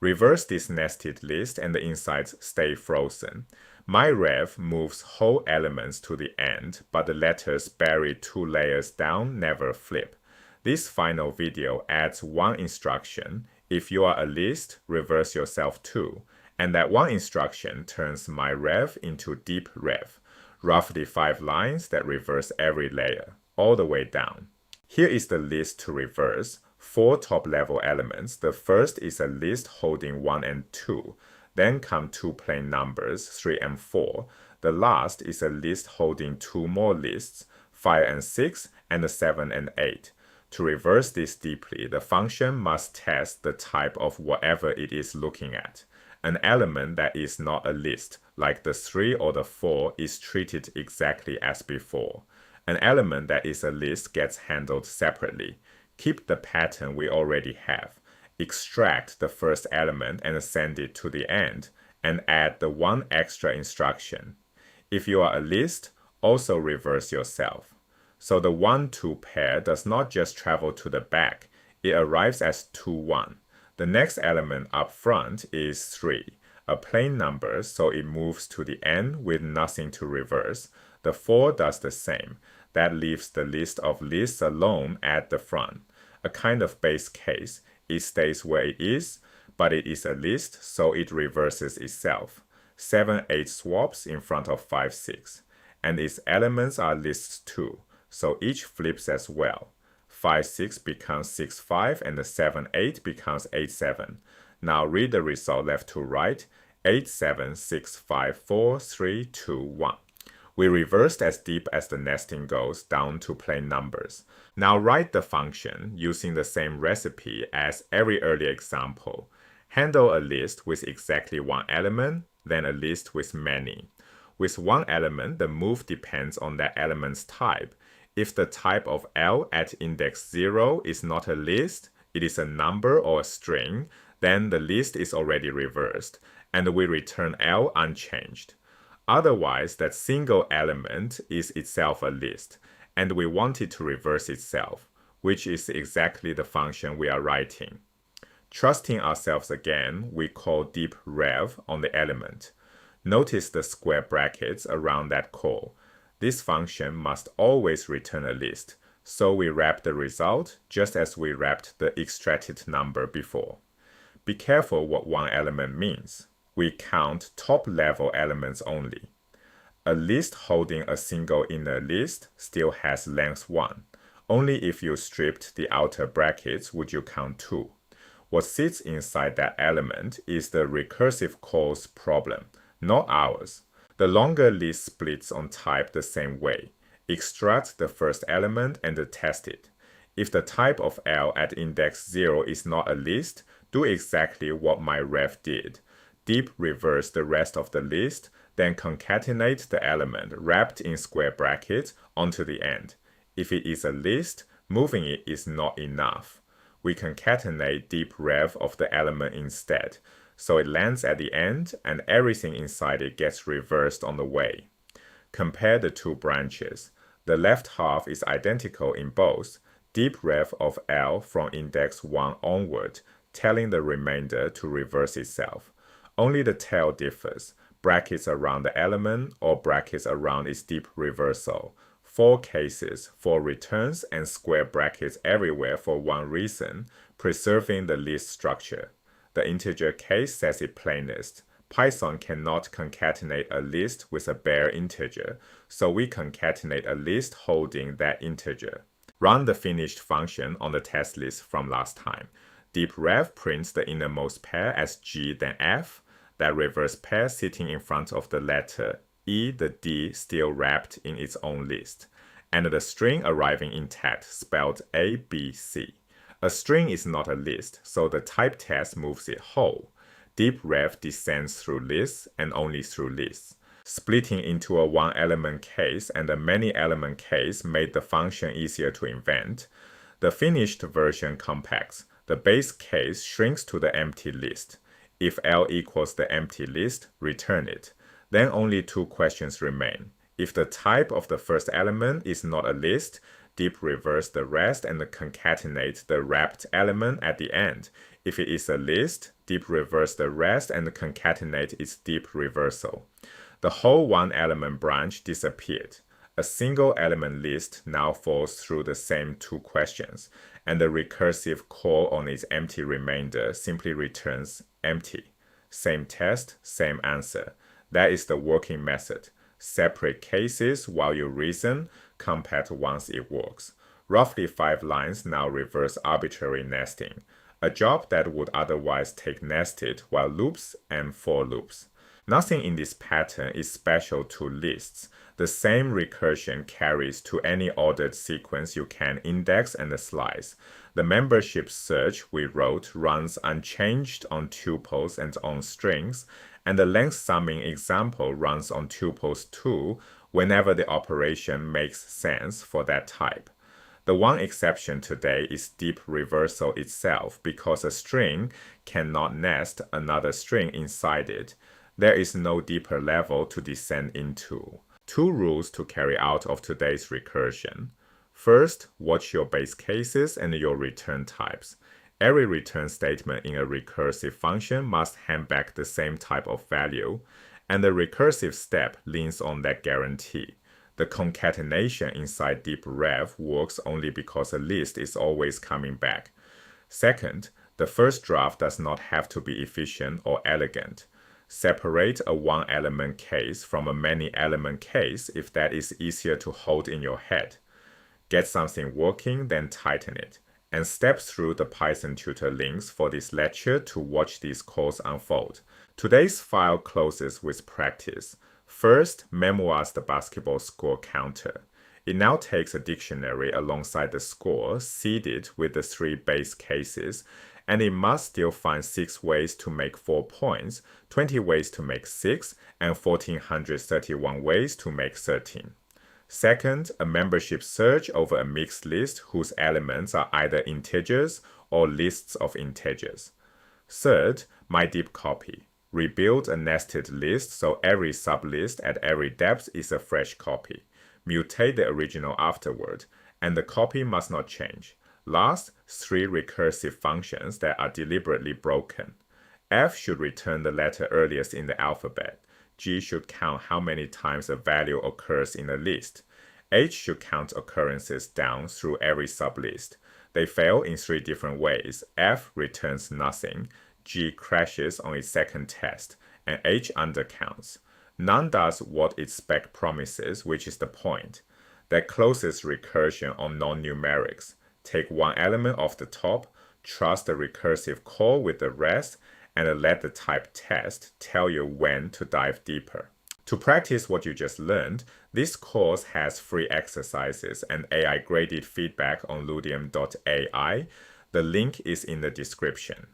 Reverse this nested list and the insides stay frozen. myRev moves whole elements to the end, but the letters buried 2 layers down never flip. This final video adds one instruction. If you are a list, reverse yourself too. And that one instruction turns myRev into deep rev, roughly 5 lines that reverse every layer, all the way down. Here is the list to reverse. 4 top-level elements. The first is a list holding 1 and 2. Then come 2 plain numbers, 3 and 4. The last is a list holding 2 more lists, 5 and 6, and 7 and 8. To reverse this deeply, the function must test the type of whatever it is looking at. An element that is not a list, like the 3 or the 4, is treated exactly as before. An element that is a list gets handled separately. Keep the pattern we already have. Extract the first element and send it to the end, and add the one extra instruction. If you are a list, also reverse yourself. So the 1-2 pair does not just travel to the back, it arrives as 2-1. The next element up front is 3, a plain number, so it moves to the end with nothing to reverse. The 4 does the same. That leaves the list of lists alone at the front. A kind of base case. It stays where it is, but it is a list, so it reverses itself. 7-8 swaps in front of 5-6. And its elements are lists too, so each flips as well. 5-6 becomes 6-5 and the 7-8 becomes 8-7. Now read the result left to right. 8-7, 6-5, 4, 3, 2, 1. We reversed as deep as the nesting goes down to plain numbers. Now write the function using the same recipe as every earlier example. Handle a list with exactly 1 element, then a list with many. With 1 element, the move depends on that element's type. If the type of L at index 0 is not a list, it is a number or a string, then the list is already reversed, and we return L unchanged. Otherwise, that single element is itself a list, and we want it to reverse itself, which is exactly the function we are writing. Trusting ourselves again, we call deep rev on the element. Notice the square brackets around that call. This function must always return a list, so we wrap the result just as we wrapped the extracted number before. Be careful what 1 element means. We count top-level elements only. A list holding a single inner list still has length 1. Only if you stripped the outer brackets would you count 2. What sits inside that element is the recursive call's problem, not ours. The longer list splits on type the same way. Extract the first element and test it. If the type of L at index 0 is not a list, do exactly what myRev did. Deep reverse the rest of the list, then concatenate the element wrapped in square brackets onto the end. If it is a list, moving it is not enough. We concatenate deep rev of the element instead, so it lands at the end and everything inside it gets reversed on the way. Compare the 2 branches. The left half is identical in both. Deep rev of L from index 1 onward, telling the remainder to reverse itself. Only the tail differs, brackets around the element or brackets around its deep reversal. 4 cases, 4 returns, and square brackets everywhere for one reason, preserving the list structure. The integer case says it plainest. Python cannot concatenate a list with a bare integer, so we concatenate a list holding that integer. Run the finished function on the test list from last time. Deep rev prints the innermost pair as G then F, that reverse pair sitting in front of the letter E, the D still wrapped in its own list, and the string arriving intact spelled A, B, C. A string is not a list, so the type test moves it whole. Deep rev descends through lists and only through lists. Splitting into a 1-element case and a many-element case made the function easier to invent. The finished version compacts. The base case shrinks to the empty list. If L equals the empty list, return it. Then only 2 questions remain. If the type of the first element is not a list, deep reverse the rest and concatenate the wrapped element at the end. If it is a list, deep reverse the rest and concatenate its deep reversal. The whole one-element branch disappeared. A single element list now falls through the same two questions, and the recursive call on its empty remainder simply returns empty. Same test, same answer. That is the working method. Separate cases while you reason, compact once it works. Roughly 5 lines now reverse arbitrary nesting, a job that would otherwise take nested while loops and for loops. Nothing in this pattern is special to lists. The same recursion carries to any ordered sequence you can index and slice. The membership search we wrote runs unchanged on tuples and on strings, and the length summing example runs on tuples too whenever the operation makes sense for that type. The one exception today is deep reversal itself because a string cannot nest another string inside it. There is no deeper level to descend into. 2 rules to carry out of today's recursion. First, watch your base cases and your return types. Every return statement in a recursive function must hand back the same type of value, and the recursive step leans on that guarantee. The concatenation inside deep rev works only because a list is always coming back. Second, the first draft does not have to be efficient or elegant. Separate a one-element case from a many-element case if that is easier to hold in your head. Get something working, then tighten it. And step through the Python tutor links for this lecture to watch these calls unfold. Today's file closes with practice. First, memorize the basketball score counter. It now takes a dictionary alongside the score, seeded with the 3 base cases, and it must still find 6 ways to make 4 points, 20 ways to make 6, and 1431 ways to make 13. Second, a membership search over a mixed list whose elements are either integers or lists of integers. Third, my deep copy. Rebuild a nested list so every sublist at every depth is a fresh copy. Mutate the original afterward, and the copy must not change. Last, 3 recursive functions that are deliberately broken. F should return the letter earliest in the alphabet. G should count how many times a value occurs in a list. H should count occurrences down through every sublist. They fail in 3 different ways. F returns nothing, G crashes on its second test, and H undercounts. None does what its spec promises, which is the point. That closes recursion on non-numerics. Take one element off the top, trust the recursive call with the rest, and let the type test tell you when to dive deeper. To practice what you just learned, this course has free exercises and AI-graded feedback on ludium.ai. The link is in the description.